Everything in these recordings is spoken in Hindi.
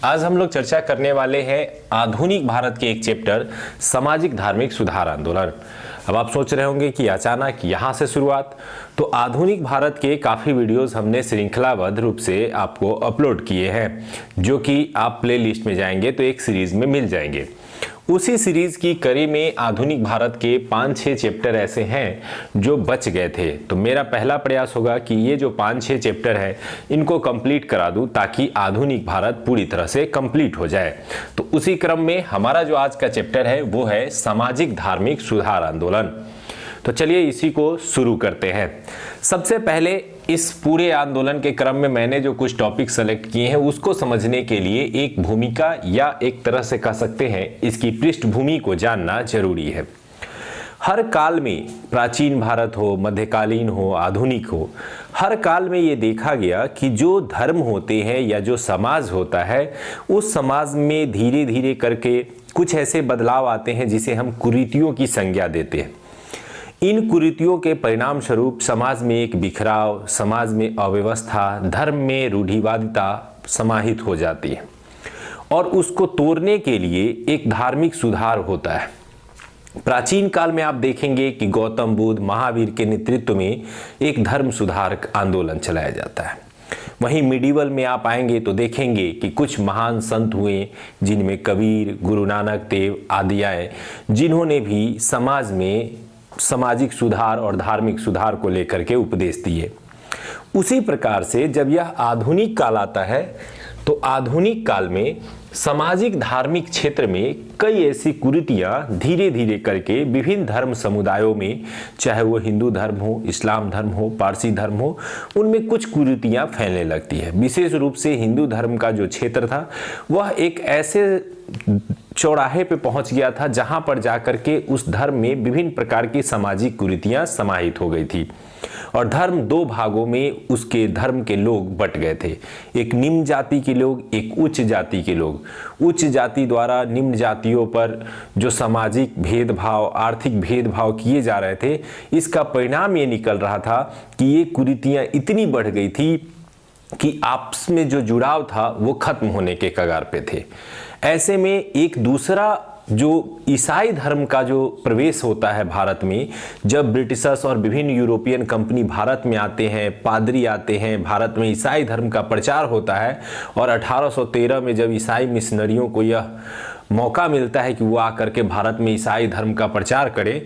आज हम लोग चर्चा करने वाले हैं आधुनिक भारत के एक चैप्टर सामाजिक धार्मिक सुधार आंदोलन। अब आप सोच रहे होंगे कि अचानक यहाँ से शुरुआत, तो आधुनिक भारत के काफ़ी वीडियोस हमने श्रृंखलाबद्ध रूप से आपको अपलोड किए हैं, जो कि आप प्लेलिस्ट में जाएंगे तो एक सीरीज में मिल जाएंगे। उसी सीरीज की कड़ी में आधुनिक भारत के 5-6 चैप्टर ऐसे हैं जो बच गए थे। तो मेरा पहला प्रयास होगा कि ये जो 5-6 चैप्टर है इनको कंप्लीट करा दूं, ताकि आधुनिक भारत पूरी तरह से कंप्लीट हो जाए। तो उसी क्रम में हमारा जो आज का चैप्टर है वो है सामाजिक धार्मिक सुधार आंदोलन। तो चलिए इसी को शुरू करते हैं। सबसे पहले इस पूरे आंदोलन के क्रम में मैंने जो कुछ टॉपिक सेलेक्ट किए हैं उसको समझने के लिए एक भूमिका या एक तरह से कह सकते हैं इसकी पृष्ठभूमि को जानना जरूरी है। हर काल में, प्राचीन भारत हो, मध्यकालीन हो, आधुनिक हो, हर काल में ये देखा गया कि जो धर्म होते हैं या जो समाज होता है उस समाज में धीरे धीरे करके कुछ ऐसे बदलाव आते हैं जिसे हम कुरीतियों की संज्ञा देते हैं। इन कुरीतियों के परिणाम स्वरूप समाज में एक बिखराव, समाज में अव्यवस्था, धर्म में रूढ़िवादिता समाहित हो जाती है और उसको तोड़ने के लिए एक धार्मिक सुधार होता है। प्राचीन काल में आप देखेंगे कि गौतम बुद्ध, महावीर के नेतृत्व में एक धर्म सुधार आंदोलन चलाया जाता है। वहीं मिडिवल में आप आएंगे तो देखेंगे कि कुछ महान संत हुए, जिनमें कबीर, गुरु नानक देव आदि आए, जिन्होंने भी समाज में सामाजिक सुधार और धार्मिक सुधार को लेकर के उपदेश दिए। उसी प्रकार से जब यह आधुनिक काल आता है तो आधुनिक काल में सामाजिक धार्मिक क्षेत्र में कई ऐसी कुरीतियां धीरे धीरे करके विभिन्न धर्म समुदायों में, चाहे वो हिंदू धर्म हो, इस्लाम धर्म हो, पारसी धर्म हो, उनमें कुछ कुरीतियां फैलने लगती है। विशेष रूप से हिंदू धर्म का जो क्षेत्र था वह एक ऐसे चौराहे पे पहुंच गया था जहां पर जाकर के उस धर्म में विभिन्न प्रकार की सामाजिक कुरीतियां समाहित हो गई थी और धर्म दो भागों में उसके धर्म के लोग बट गए थे। एक निम्न जाति के लोग, एक उच्च जाति के लोग। उच्च जाति द्वारा निम्न जातियों पर जो सामाजिक भेदभाव, आर्थिक भेदभाव किए जा रहे थे, इसका परिणाम ये निकल रहा था कि ये कुरीतियां इतनी बढ़ गई थी कि आपस में जो जुड़ाव था वो खत्म होने के कगार पे थे। ऐसे में एक दूसरा जो ईसाई धर्म का जो प्रवेश होता है भारत में, जब ब्रिटिशर्स और विभिन्न यूरोपियन कंपनी भारत में आते हैं, पादरी आते हैं, भारत में ईसाई धर्म का प्रचार होता है और 1813 में जब ईसाई मिशनरियों को यह मौका मिलता है कि वो आकर के भारत में ईसाई धर्म का प्रचार करें,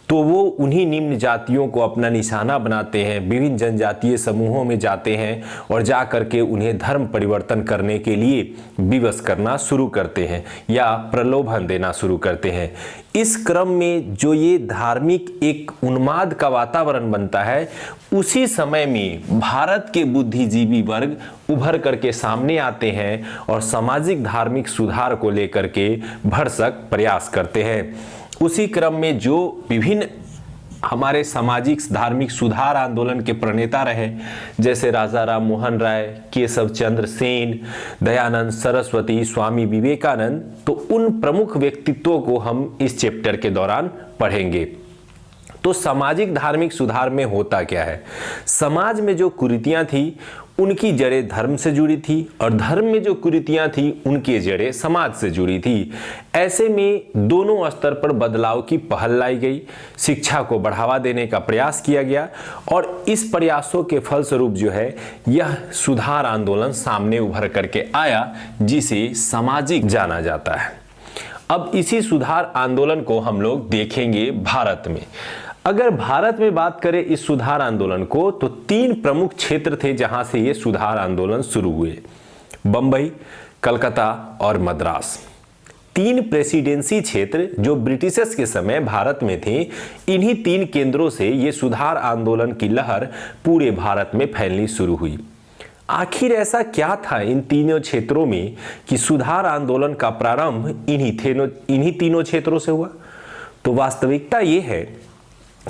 तो वो उन्हीं निम्न जातियों को अपना निशाना बनाते हैं, विभिन्न जनजातीय समूहों में जाते हैं और जा करके उन्हें धर्म परिवर्तन करने के लिए विवश करना शुरू करते हैं या प्रलोभन देना शुरू करते हैं। इस क्रम में जो ये धार्मिक एक उन्माद का वातावरण बनता है, उसी समय में भारत के बुद्धिजीवी वर्ग उभर करके सामने आते हैं और सामाजिक धार्मिक सुधार को लेकर के भरसक प्रयास करते हैं। उसी क्रम में जो विभिन्न हमारे सामाजिक धार्मिक सुधार आंदोलन के प्रणेता रहे, जैसे राजा राम मोहन राय, केशव चंद्र सेन, दयानंद सरस्वती, स्वामी विवेकानंद, तो उन प्रमुख व्यक्तित्वों को हम इस चैप्टर के दौरान पढ़ेंगे। तो सामाजिक धार्मिक सुधार में होता क्या है? समाज में जो कुरीतियां थी उनकी जड़ें धर्म से जुड़ी थी और धर्म में जो कुरीतियां थी उनकी जड़ें समाज से जुड़ी थी। ऐसे में दोनों स्तर पर बदलाव की पहल लाई गई, शिक्षा को बढ़ावा देने का प्रयास किया गया और इस प्रयासों के फलस्वरूप जो है यह सुधार आंदोलन सामने उभर करके आया, जिसे सामाजिक जाना जाता है। अब इसी सुधार आंदोलन को हम लोग देखेंगे भारत में। अगर भारत में बात करें इस सुधार आंदोलन को, तो 3 प्रमुख क्षेत्र थे जहां से ये सुधार आंदोलन शुरू हुए: बंबई, कलकत्ता और मद्रास। 3 प्रेसिडेंसी क्षेत्र जो ब्रिटिशर्स के समय भारत में थे, इन्हीं 3 केंद्रों से ये सुधार आंदोलन की लहर पूरे भारत में फैलनी शुरू हुई। आखिर ऐसा क्या था इन तीनों क्षेत्रों में कि सुधार आंदोलन का प्रारंभ इन्हीं तीनों क्षेत्रों से हुआ? तो वास्तविकता ये है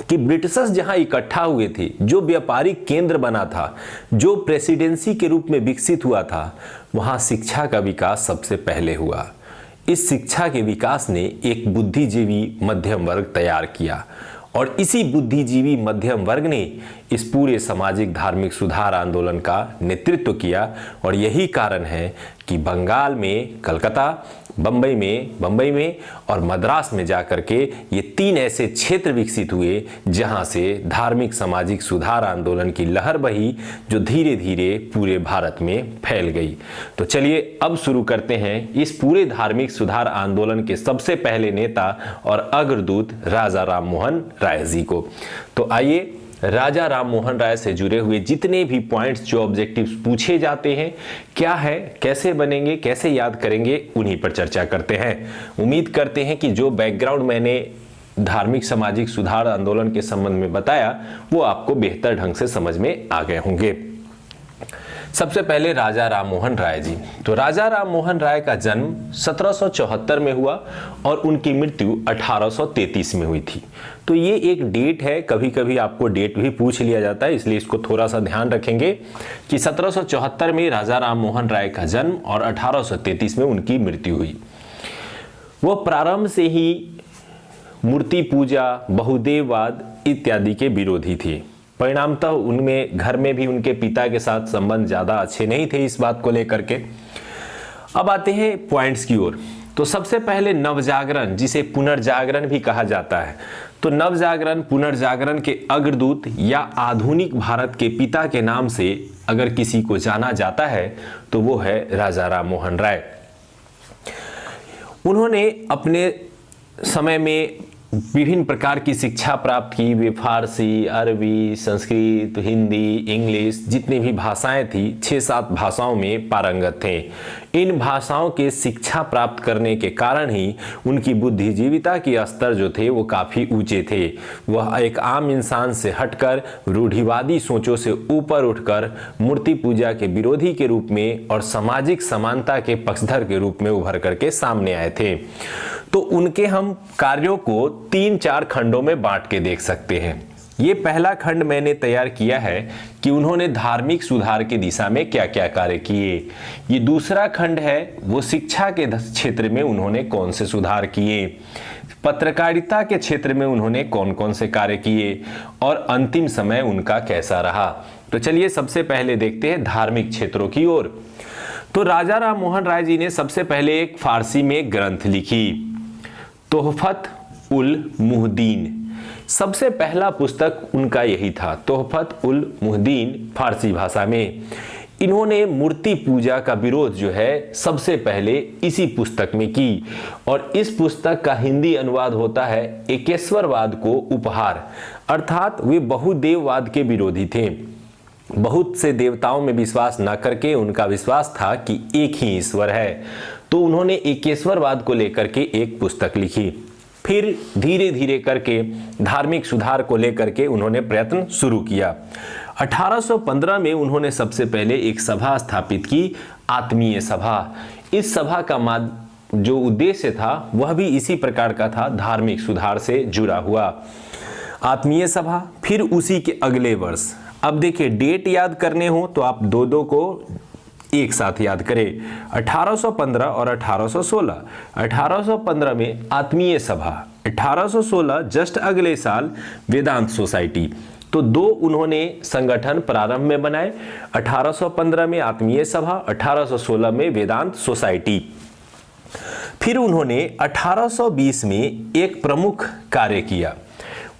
कि ब्रिटिशर्स जहां इकट्ठा हुए थे, जो व्यापारिक केंद्र बना था, जो प्रेसिडेंसी के रूप में विकसित हुआ था, वहां शिक्षा का विकास सबसे पहले हुआ। इस शिक्षा के विकास ने एक बुद्धिजीवी मध्यम वर्ग तैयार किया और इसी बुद्धिजीवी मध्यम वर्ग ने इस पूरे सामाजिक धार्मिक सुधार आंदोलन का नेतृत्व किया। और यही कारण है कि बंगाल में कलकत्ता, बम्बई में और मद्रास में जाकर के ये 3 ऐसे क्षेत्र विकसित हुए जहां से धार्मिक सामाजिक सुधार आंदोलन की लहर बही, जो धीरे धीरे पूरे भारत में फैल गई। तो चलिए अब शुरू करते हैं इस पूरे धार्मिक सुधार आंदोलन के सबसे पहले नेता और अग्रदूत राजा राम मोहन राय जी को। तो आइए राजा राम मोहन राय से जुड़े हुए जितने भी पॉइंट्स, जो ऑब्जेक्टिव्स पूछे जाते हैं, क्या है, कैसे बनेंगे, कैसे याद करेंगे, उन्हीं पर चर्चा करते हैं। उम्मीद करते हैं कि जो बैकग्राउंड मैंने धार्मिक सामाजिक सुधार आंदोलन के संबंध में बताया वो आपको बेहतर ढंग से समझ में आ गए होंगे। सबसे पहले राजा राम मोहन राय जी। तो राजा राम मोहन राय का जन्म 1774 में हुआ और उनकी मृत्यु 1833 में हुई थी। तो ये एक डेट है, कभी कभी आपको डेट भी पूछ लिया जाता है, इसलिए इसको थोड़ा सा ध्यान रखेंगे कि 1774 में राजा राम मोहन राय का जन्म और 1833 में उनकी मृत्यु हुई। वह प्रारंभ से ही मूर्ति पूजा, बहुदेववाद इत्यादि के विरोधी थे। परिणामतः उनमें घर में भी उनके पिता के साथ संबंध ज्यादा अच्छे नहीं थे इस बात को लेकर के। अब आते हैं पॉइंट्स की ओर। तो सबसे पहले नवजागरण, जिसे पुनर्जागरण भी कहा जाता है। तो नवजागरण, पुनर्जागरण के अग्रदूत या आधुनिक भारत के पिता के नाम से अगर किसी को जाना जाता है तो वो है राजा राम मोहन राय। उन्होंने अपने समय में विभिन्न प्रकार की शिक्षा प्राप्त की। वे फारसी, अरबी, संस्कृत, हिंदी, इंग्लिश, जितनी भी भाषाएं थी, 6-7 भाषाओं में पारंगत थे। इन भाषाओं के शिक्षा प्राप्त करने के कारण ही उनकी बुद्धिजीविता की स्तर जो थे वो काफ़ी ऊंचे थे। वह एक आम इंसान से हटकर रूढ़िवादी सोचों से ऊपर उठकर मूर्ति पूजा के विरोधी के रूप में और सामाजिक समानता के पक्षधर के रूप में उभर करके सामने आए थे। तो उनके हम कार्यों को 3-4 खंडों में बांट के देख सकते हैं। ये पहला खंड मैंने तैयार किया है कि उन्होंने धार्मिक सुधार की दिशा में क्या क्या कार्य किए। ये दूसरा खंड है, वो शिक्षा के क्षेत्र में उन्होंने कौन से सुधार किए, पत्रकारिता के क्षेत्र में उन्होंने कौन कौन से कार्य किए और अंतिम समय उनका कैसा रहा। तो चलिए सबसे पहले देखते हैं धार्मिक क्षेत्रों की ओर। तो राजा राम मोहन राय जी ने सबसे पहले एक फारसी में ग्रंथ लिखी, तोहफत उल मुहद्दीन। सबसे पहला पुस्तक उनका यही था, तोहफत उल मुहद्दीन, फारसी भाषा में। इन्होंने मूर्ति पूजा का विरोध जो है सबसे पहले इसी पुस्तक में की और इस पुस्तक का हिंदी अनुवाद होता है एकेश्वरवाद को उपहार। अर्थात वे बहुदेववाद के विरोधी थे। बहुत से देवताओं में विश्वास न करके उनका विश्वास था कि एक ही ईश्वर है। तो उन्होंने एकेश्वरवाद को लेकर के एक पुस्तक लिखी। फिर धीरे धीरे करके धार्मिक सुधार को लेकर के उन्होंने प्रयत्न शुरू किया। 1815 में उन्होंने सबसे पहले एक सभा स्थापित की, आत्मीय सभा। इस सभा का जो उद्देश्य था वह भी इसी प्रकार का था, धार्मिक सुधार से जुड़ा हुआ। आत्मीय सभा। फिर उसी के अगले वर्ष, अब देखिए डेट याद करने हो तो आप दो को एक साथ याद करें, 1815 और 1816। 1815 में आत्मीय सभा, 1816 जस्ट अगले साल वेदांत सोसाइटी। तो 2 उन्होंने संगठन प्रारंभ में बनाए, 1815 में आत्मीय सभा, 1816 में वेदांत सोसाइटी। फिर उन्होंने 1820 में एक प्रमुख कार्य किया।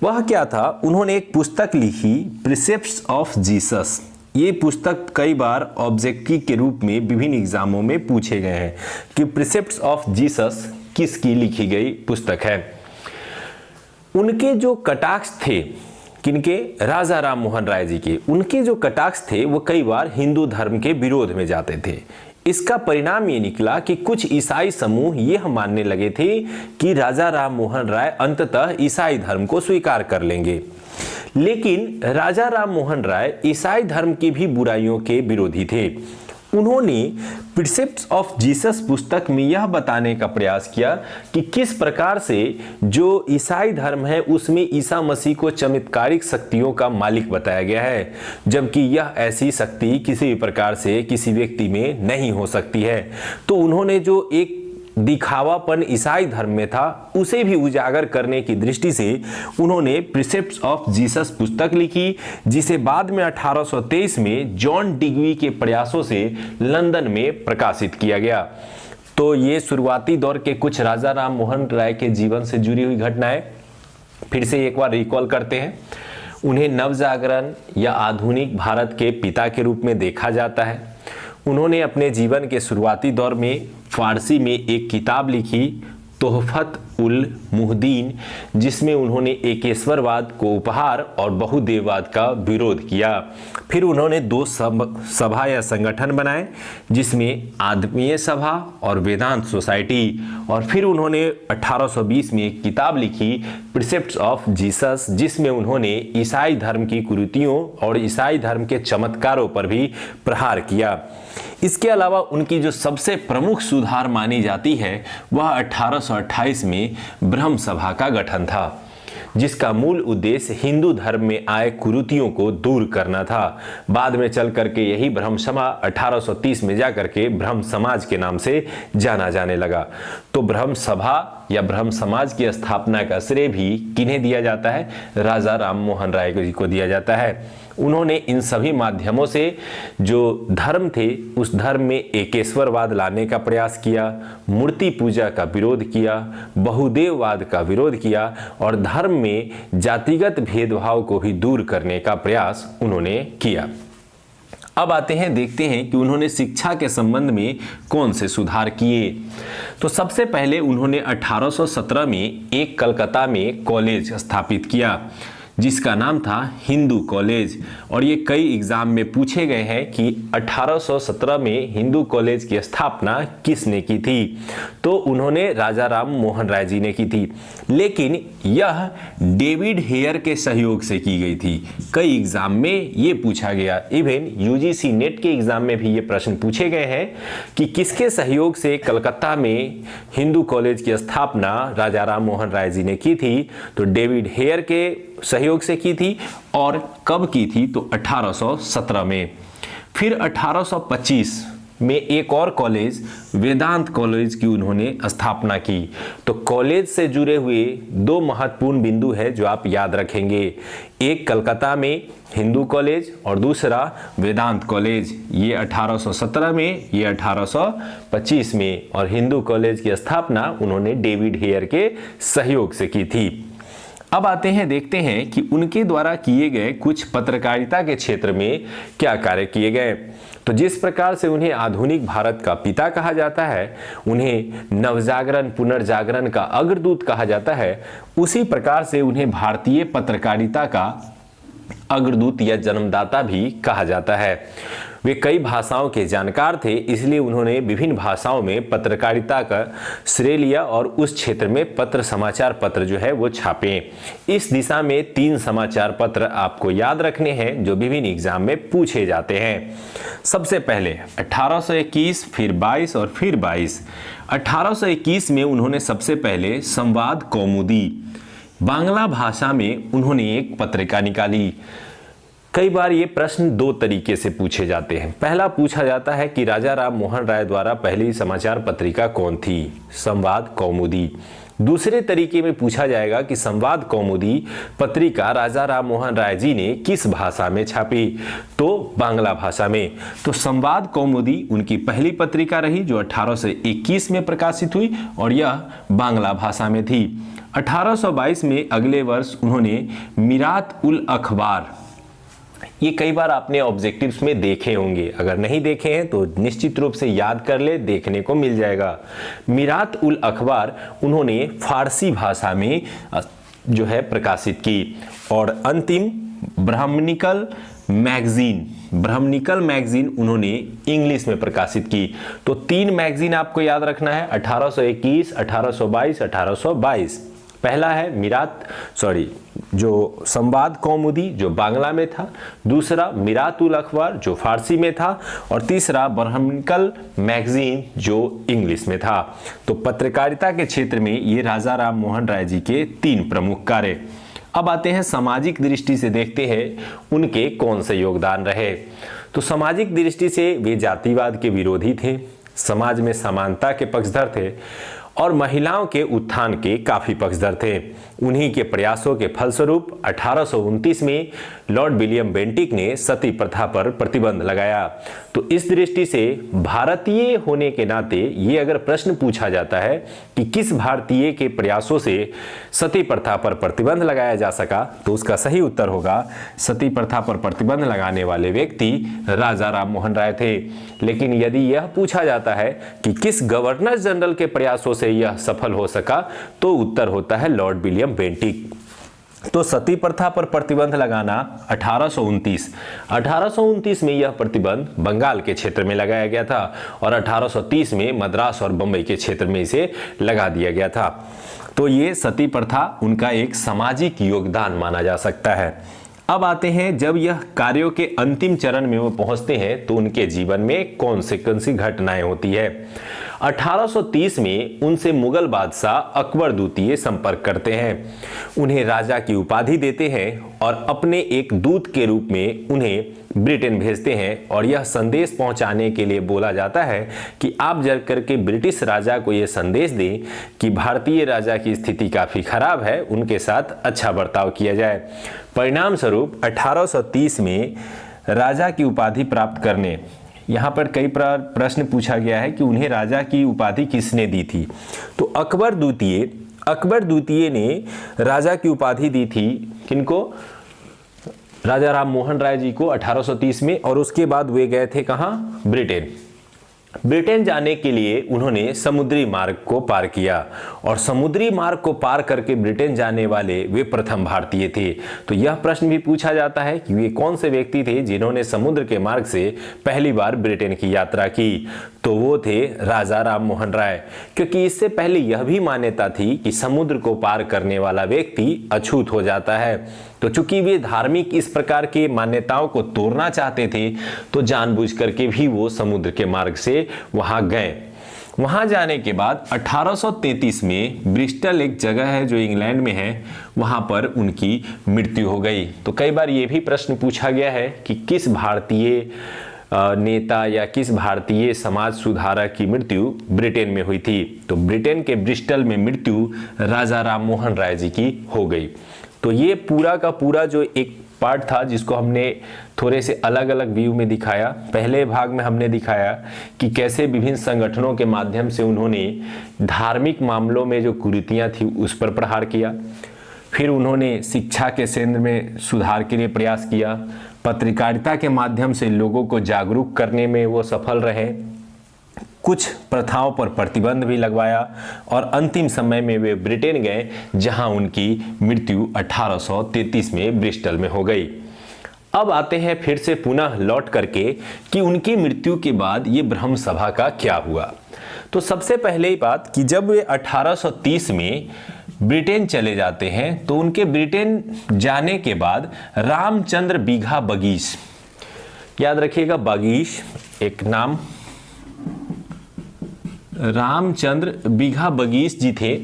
वह क्या था? उन्होंने एक पुस्तक लिखी, प्रिसेप्ट्स ऑफ जीसस। ये पुस्तक कई बार ऑब्जेक्टिव के रूप में विभिन्न एग्जामों में पूछे गए हैं कि प्रिसेप्ट्स ऑफ जीसस किसकी लिखी गई पुस्तक है। उनके जो कटाक्ष थे, किनके? राजा राम मोहन राय जी के। उनके जो कटाक्ष थे वो कई बार हिंदू धर्म के विरोध में जाते थे। इसका परिणाम ये निकला कि कुछ ईसाई समूह यह मानने लगे थे कि राजा राम मोहन राय अंततः ईसाई धर्म को स्वीकार कर लेंगे। लेकिन राजा राम मोहन राय ईसाई धर्म की भी बुराइयों के विरोधी थे। उन्होंने प्रिसेप्ट्स ऑफ जीसस पुस्तक में यह बताने का प्रयास किया कि किस प्रकार से जो ईसाई धर्म है उसमें ईसा मसीह को चमत्कारिक शक्तियों का मालिक बताया गया है, जबकि यह ऐसी शक्ति किसी भी प्रकार से किसी व्यक्ति में नहीं हो सकती है। तो उन्होंने जो एक दिखावापन ईसाई धर्म में था उसे भी उजागर करने की दृष्टि से उन्होंने प्रिसेप्ट्स ऑफ जीसस पुस्तक लिखी, जिसे बाद में 1823 में जॉन डिग्वी के प्रयासों से लंदन में प्रकाशित किया गया। तो ये शुरुआती दौर के कुछ राजा राम मोहन राय के जीवन से जुड़ी हुई घटनाएं फिर से एक बार रिकॉल करते हैं। उन्हें नवजागरण या आधुनिक भारत के पिता के रूप में देखा जाता है। उन्होंने अपने जीवन के शुरुआती दौर में फारसी में एक किताब लिखी, तोहफत उल मुहद्दीन, जिसमें उन्होंने एकेश्वरवाद को उपहार और बहुदेववाद का विरोध किया। फिर उन्होंने दो सभा या संगठन बनाए, जिसमें आदमीय सभा और वेदांत सोसाइटी। और फिर उन्होंने 1820 में एक किताब लिखी, प्रिसेप्ट्स ऑफ जीसस, जिसमें उन्होंने ईसाई धर्म की कुरीतियों और ईसाई धर्म के चमत्कारों पर भी प्रहार किया। इसके अलावा उनकी जो सबसे प्रमुख सुधार मानी जाती है वह 1828 में ब्रह्म सभा का गठन था, जिसका मूल उद्देश्य हिंदू धर्म में आए कुरीतियों को दूर करना था। बाद में चल करके यही ब्रह्म सभा 1830 में जाकर के ब्रह्म समाज के नाम से जाना जाने लगा। तो ब्रह्म सभा या ब्रह्म समाज की स्थापना का श्रेय भी किन्हें दिया जाता है? राजा राम मोहन राय जी को दिया जाता है। उन्होंने इन सभी माध्यमों से जो धर्म थे उस धर्म में एकेश्वरवाद लाने का प्रयास किया, मूर्ति पूजा का विरोध किया, बहुदेववाद का विरोध किया और धर्म में जातिगत भेदभाव को भी दूर करने का प्रयास उन्होंने किया। अब आते हैं, देखते हैं कि उन्होंने शिक्षा के संबंध में कौन से सुधार किए। तो सबसे पहले उन्होंने 1817 में एक कलकत्ता में कॉलेज स्थापित किया, जिसका नाम था हिंदू कॉलेज। और ये कई एग्जाम में पूछे गए हैं कि 1817 में हिंदू कॉलेज की स्थापना किसने की थी? तो उन्होंने राजा राम मोहन राय जी ने की थी, लेकिन यह डेविड हेयर के सहयोग से की गई थी। कई एग्जाम में ये पूछा गया, इवन यूजीसी नेट के एग्जाम में भी ये प्रश्न पूछे गए हैं कि किसके सहयोग से कलकत्ता में हिंदू कॉलेज की स्थापना राजा राम मोहन राय जी ने की थी? तो डेविड हेयर के सहयोग से की थी। और कब की थी? तो 1817 में। फिर 1825 में एक और कॉलेज, वेदांत कॉलेज की उन्होंने स्थापना की। तो कॉलेज से जुड़े हुए दो महत्वपूर्ण बिंदु है जो आप याद रखेंगे, एक कलकत्ता में हिंदू कॉलेज और दूसरा वेदांत कॉलेज। ये 1817 में, ये 1825 में। और हिंदू कॉलेज की स्थापना उन्होंने डेविड हेयर के सहयोग से की थी। अब आते हैं, देखते हैं कि उनके द्वारा किए गए कुछ पत्रकारिता के क्षेत्र में क्या कार्य किए गए। तो जिस प्रकार से उन्हें आधुनिक भारत का पिता कहा जाता है, उन्हें नवजागरण पुनर्जागरण का अग्रदूत कहा जाता है, उसी प्रकार से उन्हें भारतीय पत्रकारिता का अग्रदूत या जन्मदाता भी कहा जाता है। वे कई भाषाओं के जानकार थे, इसलिए उन्होंने विभिन्न भाषाओं में पत्रकारिता का श्रेय लिया और उस क्षेत्र में पत्र समाचार पत्र जो है वो छापे। इस दिशा में 3 समाचार पत्र आपको याद रखने हैं जो विभिन्न एग्जाम में पूछे जाते हैं। सबसे पहले 1821, फिर 22 और फिर 22। 1821 में उन्होंने सबसे पहले संवाद कौमुदी बांग्ला भाषा में उन्होंने एक पत्रिका निकाली। कई बार ये प्रश्न दो तरीके से पूछे जाते हैं। पहला पूछा जाता है कि राजा राम मोहन राय द्वारा पहली समाचार पत्रिका कौन थी? संवाद कौमुदी। दूसरे तरीके में पूछा जाएगा कि संवाद कौमुदी पत्रिका राजा राम मोहन राय जी ने किस भाषा में छापी? तो बांग्ला भाषा में। तो संवाद कौमुदी उनकी पहली पत्रिका रही जो 1821 में प्रकाशित हुई और यह बांग्ला भाषा में थी। 1822 में अगले वर्ष उन्होंने मिरात उल अखबार, ये कई बार आपने ऑब्जेक्टिव्स में देखे होंगे, अगर नहीं देखे हैं तो निश्चित रूप से याद कर ले, देखने को मिल जाएगा। मिरात उल अखबार उन्होंने फारसी भाषा में जो है प्रकाशित की। और अंतिम ब्राह्मणिकल मैगजीन उन्होंने इंग्लिश में प्रकाशित की। तो 3 मैगजीन आपको याद रखना है, 1821, 1822, 1822। पहला है जो संवाद कौमुदी जो बांग्ला में था, दूसरा मिरात उल अखबार जो फारसी में था और तीसरा ब्राह्मणिकल मैगजीन जो इंग्लिश में था। तो पत्रकारिता के क्षेत्र में ये राजा राम मोहन राय जी के 3 प्रमुख कार्य। अब आते हैं सामाजिक दृष्टि से, देखते हैं उनके कौन से योगदान रहे। तो सामाजिक दृष्टि से वे जातिवाद के विरोधी थे, समाज में समानता के पक्षधर थे और महिलाओं के उत्थान के काफी पक्षधर थे। उन्हीं के प्रयासों के फलस्वरूप 1829 में लॉर्ड विलियम बेंटिक ने सती प्रथा पर प्रतिबंध लगाया। तो इस दृष्टि से भारतीय होने के नाते ये अगर प्रश्न पूछा जाता है कि किस भारतीय के प्रयासों से सती प्रथा पर प्रतिबंध लगाया जा सका, तो उसका सही उत्तर होगा सती प्रथा पर प्रतिबंध लगाने वाले व्यक्ति राजा राम मोहन राय थे। लेकिन यदि यह पूछा जाता है कि किस गवर्नर जनरल के प्रयासों से यह सफल हो सका, तो उत्तर होता है लॉर्ड विलियम बेंटिक। तो सती प्रथा पर प्रतिबंध लगाना 1829 में यह प्रतिबंध बंगाल के क्षेत्र में लगाया गया था और 1830 में मद्रास और बंबई के क्षेत्र में इसे लगा दिया गया था। तो ये सती प्रथा उनका एक सामाजिक योगदान माना जा सकता है। अब आते हैं जब यह कार्यों के अंतिम चरण में वो पहुंचते हैं तो उनके जीवन में कौन सी घटनाएं होती है। 1830 में उनसे मुगल बादशाह अकबर द्वितीय संपर्क करते हैं, उन्हें राजा की उपाधि देते हैं और अपने एक दूत के रूप में उन्हें ब्रिटेन भेजते हैं और यह संदेश पहुंचाने के लिए बोला जाता है कि आप जल करके ब्रिटिश राजा को यह संदेश दें कि भारतीय राजा की स्थिति काफी खराब है, उनके साथ अच्छा बर्ताव किया जाए। परिणाम स्वरूप 1830 में राजा की उपाधि प्राप्त करने, यहाँ पर कई प्रश्न पूछा गया है कि उन्हें राजा की उपाधि किसने दी थी। तो अकबर द्वितीय ने राजा की उपाधि दी थी किनको, राजा राम मोहन राय जी को 1830 में, और उसके बाद वे गए थे कहाँ, ब्रिटेन जाने के लिए उन्होंने समुद्री मार्ग को पार किया और समुद्री मार्ग को पार करके ब्रिटेन जाने वाले वे प्रथम भारतीय थे। तो यह प्रश्न भी पूछा जाता है कि वे कौन से व्यक्ति थे जिन्होंने समुद्र के मार्ग से पहली बार ब्रिटेन की यात्रा की। तो वो थे राजा राम मोहन राय, क्योंकि इससे पहले यह भी मान्यता थी कि समुद्र को पार करने वाला व्यक्ति अछूत हो जाता है। तो चूंकि वे धार्मिक इस प्रकार के मान्यताओं को तोड़ना चाहते थे, तो जानबूझ करके भी वो समुद्र के मार्ग से वहां गए। वहां जाने के बाद 1833 में ब्रिस्टल एक जगह है जो इंग्लैंड में है, वहां पर उनकी मृत्यु हो गई। तो कई बार ये भी प्रश्न पूछा गया है कि किस भारतीय नेता या किस भारतीय समाज सुधारक की मृत्यु ब्रिटेन में हुई थी। तो ब्रिटेन के ब्रिस्टल में मृत्यु राजा राम मोहन राय जी की हो गई। तो ये पूरा का पूरा जो एक पार्ट था जिसको हमने थोड़े से अलग अलग व्यू में दिखाया। पहले भाग में हमने दिखाया कि कैसे विभिन्न संगठनों के माध्यम से उन्होंने धार्मिक मामलों में जो कुरीतियां थी उस पर प्रहार किया। फिर उन्होंने शिक्षा के क्षेत्र में सुधार के लिए प्रयास किया, पत्रकारिता के माध्यम से लोगों को जागरूक करने में वो सफल रहे, कुछ प्रथाओं पर प्रतिबंध भी लगवाया और अंतिम समय में वे ब्रिटेन गए, जहां उनकी मृत्यु 1833 में ब्रिस्टल में हो गई। अब आते हैं फिर से पुनः लौट करके कि उनकी मृत्यु के बाद ये ब्रह्म सभा का क्या हुआ। तो सबसे पहले ही बात कि जब वे 1830 में ब्रिटेन चले जाते हैं, तो उनके ब्रिटेन जाने के बाद रामचंद्र बीघा बगीश, याद रखिएगा बगीश एक नाम, रामचंद्र बीघा बगीश जी थे,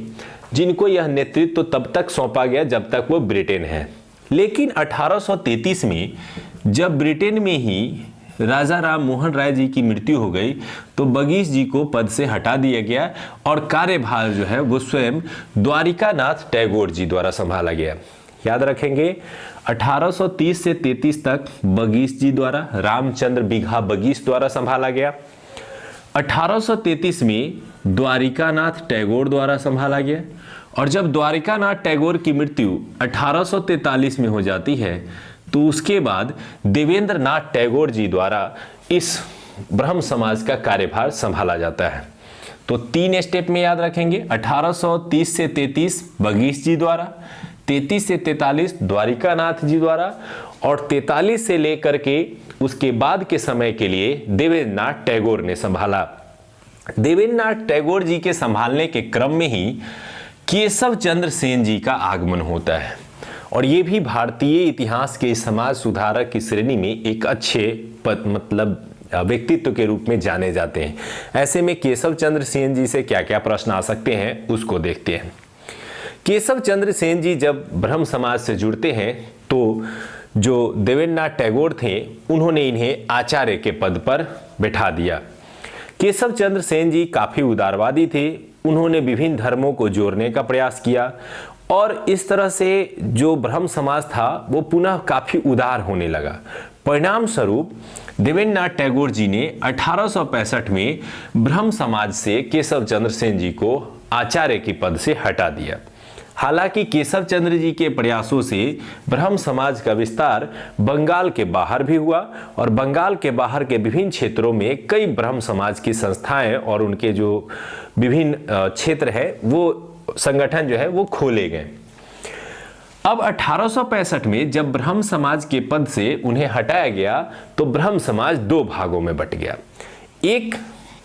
जिनको यह नेतृत्व तब तक सौंपा गया जब तक वो ब्रिटेन है। लेकिन 1833 में जब ब्रिटेन में ही राजा राम मोहन राय जी की मृत्यु हो गई, तो बगीश जी को पद से हटा दिया गया और कार्यभार जो है वो स्वयं द्वारिकानाथ टैगोर जी द्वारा संभाला गया। याद रखेंगे 1830 से 33 तक बगीश जी द्वारा, रामचंद्र बीघा बगीश द्वारा संभाला गया। 1833 में द्वारिकानाथ टैगोर द्वारा संभाला गया और जब द्वारिकानाथ टैगोर की मृत्यु 1843 में हो जाती है, तो उसके बाद देवेंद्र नाथ टैगोर जी द्वारा इस ब्रह्म समाज का कार्यभार संभाला जाता है। तो 3 स्टेप में याद रखेंगे, 1830 से 33 बगीश जी द्वारा, 33 से 43 द्वारिकानाथ जी द्वारा और 43 से लेकर के उसके बाद के समय के लिए देवेंद्र नाथ टैगोर ने संभाला। देवेंद्र नाथ टैगोर जी के संभालने के क्रम में ही केशव चंद्र सेन जी का आगमन होता है और ये भी भारतीय इतिहास के समाज सुधारक की श्रेणी में एक अच्छे व्यक्तित्व के रूप में जाने जाते हैं। ऐसे में केशव चंद्र सेन जी से क्या क्या प्रश्न आ सकते हैं उसको देखते हैं। केशव चंद्र सेन जी जब ब्रह्म समाज से जुड़ते हैं, तो जो देवेंद्र नाथ टैगोर थे उन्होंने इन्हें आचार्य के पद पर बैठा दिया। केशव चंद्र सेन जी काफी उदारवादी थे। उन्होंने विभिन्न धर्मों को जोड़ने का प्रयास किया और इस तरह से जो ब्रह्म समाज था वो पुनः काफी उदार होने लगा। परिणाम स्वरूप देवेंद्रनाथ टैगोर जी ने 1865 में ब्रह्म समाज से केशव चंद्र सेन जी को आचार्य के पद से हटा दिया। हालांकि केशव चंद्र जी के प्रयासों से ब्रह्म समाज का विस्तार बंगाल के बाहर भी हुआ और बंगाल के बाहर के विभिन्न क्षेत्रों में कई ब्रह्म समाज की संस्थाएं और उनके जो विभिन्न क्षेत्र है वो संगठन जो है वो खोले गए। अब 1865 में जब ब्रह्म समाज के पद से उन्हें हटाया गया तो ब्रह्म समाज दो भागों में बट गया। एक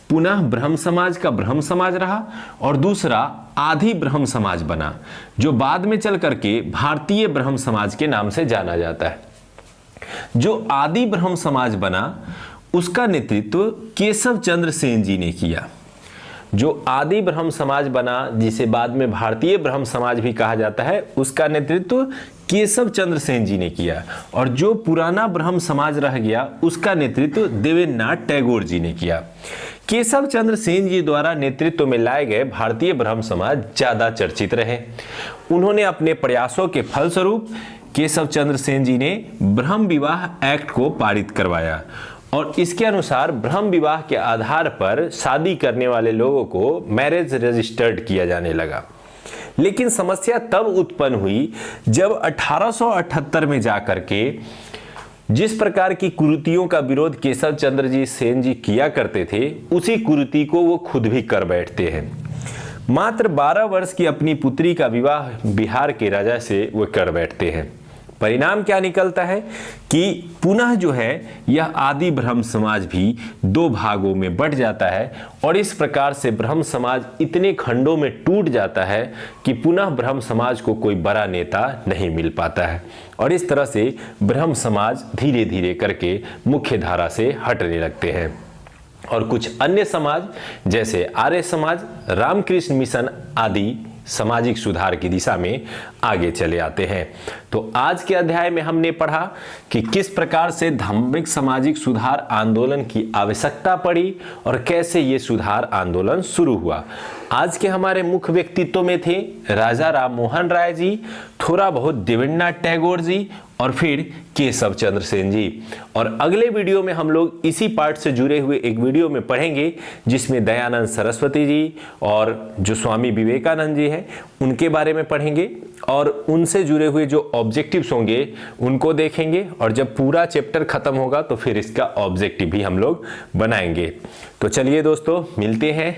पुनः ब्रह्म समाज का ब्रह्म समाज रहा और दूसरा आदि ब्रह्म समाज बना, जो बाद में चल करके भारतीय ब्रह्म समाज के नाम से जाना जाता है। जो आदि ब्रह्म समाज बना उसका नेतृत्व केशव चंद्र सेन जी ने किया। जो आदि ब्रह्म समाज बना, जिसे बाद में भारतीय ब्रह्म समाज भी कहा जाता है, उसका नेतृत्व केशव चंद्र सेन जी ने किया और जो पुराना ब्रह्म समाज रह गया उसका नेतृत्व देवेंद्रनाथ टैगोर जी ने किया। केशव चंद्र सेन जी द्वारा नेतृत्व में लाए गए भारतीय ब्रह्म समाज ज्यादा चर्चित रहे। उन्होंने अपने प्रयासों के फलस्वरूप केशव चंद्र सेन जी ने ब्रह्म विवाह एक्ट को पारित करवाया और इसके अनुसार ब्रह्म विवाह के आधार पर शादी करने वाले लोगों को मैरिज रजिस्टर्ड किया जाने लगा। लेकिन समस्या तब उत्पन्न हुई जब 1878 में जाकर के जिस प्रकार की कुरीतियों का विरोध केशव चंद्र जी सेन जी किया करते थे उसी कुरीति को वो खुद भी कर बैठते हैं। मात्र 12 वर्ष की अपनी पुत्री का विवाह बिहार के राजा से वो कर बैठते हैं। परिणाम क्या निकलता है कि पुनः जो है यह आदि ब्रह्म समाज भी दो भागों में बंट जाता है और इस प्रकार से ब्रह्म समाज इतने खंडों में टूट जाता है कि पुनः ब्रह्म समाज को कोई बड़ा नेता नहीं मिल पाता है और इस तरह से ब्रह्म समाज धीरे धीरे करके मुख्य धारा से हटने लगते हैं और कुछ अन्य समाज जैसे आर्य समाज, रामकृष्ण मिशन आदि सामाजिक सुधार की दिशा में आगे चले आते हैं। तो आज के अध्याय में हमने पढ़ा कि किस प्रकार से धार्मिक सामाजिक सुधार आंदोलन की आवश्यकता पड़ी और कैसे ये सुधार आंदोलन शुरू हुआ। आज के हमारे मुख्य व्यक्तित्व में थे राजा राम मोहन राय जी, थोड़ा बहुत देवेंद्रनाथ टैगोर जी और फिर केशव चंद्र सेन जी। और अगले वीडियो में हम लोग इसी पार्ट से जुड़े हुए एक वीडियो में पढ़ेंगे जिसमें दयानंद सरस्वती जी और जो स्वामी विवेकानंद जी हैं उनके बारे में पढ़ेंगे और उनसे जुड़े हुए जो ऑब्जेक्टिव्स होंगे उनको देखेंगे और जब पूरा चैप्टर खत्म होगा तो फिर इसका ऑब्जेक्टिव भी हम लोग बनाएंगे। तो चलिए दोस्तों मिलते हैं।